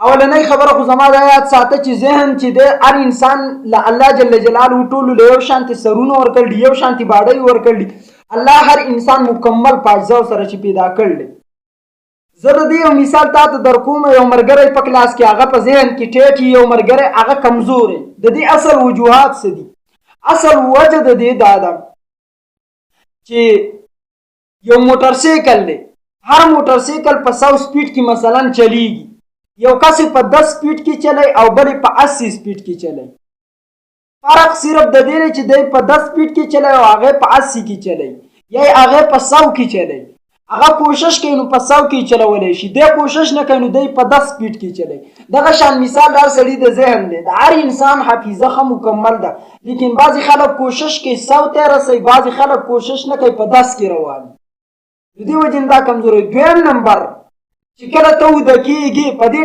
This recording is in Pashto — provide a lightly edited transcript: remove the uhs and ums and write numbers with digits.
اولنۍ خبره خو زما دا یاد ساته چې ذهن چې دی هر انسان له الله جل جلاله ټولو له یو شانتې سرونه ورکړي یو شانتې باډۍ ورکړي الله هر انسان مکمل په اجزاو سره چې پیدا کړلی. زه د دې یو مثال تا ته در کوم. یو ملګری په کلاس کې هغه په ذهن کې ټیټ یو ملګری هغه کمزور دی. د دې اصل وجوهات څه دي؟ اصل وجه د دې دا ده چې یو موټر سایکل دی، هر موټر سایکل په 100 سپیډ کې مثلا چلیږي، یو کس په 10 سپیډ کې چلی او بل په 80 سپیډ کې چلی. فرق صرف د دې چې دی په 10 سپیډ کې چلی او هغه په 80 کې چلی یا هغه په 100 کې چلی. هغه کوشش کوي نو په 100 کې چلولی شي، دی کوشش نه کوي نو دی په 10 سپیډ کې چلی. دغه شان مثال هر سړي د ذهن دی. د هر انسان حافظه ښه مکمل ده، لیکن بعضې خلک کوشش کوي 100 ته رسوي، بعضې خلک کوشش نه کوي په 10 کې روان. د دې وجې دا کمزوري. دویم نمبر چې کله ته وده کېږي په دې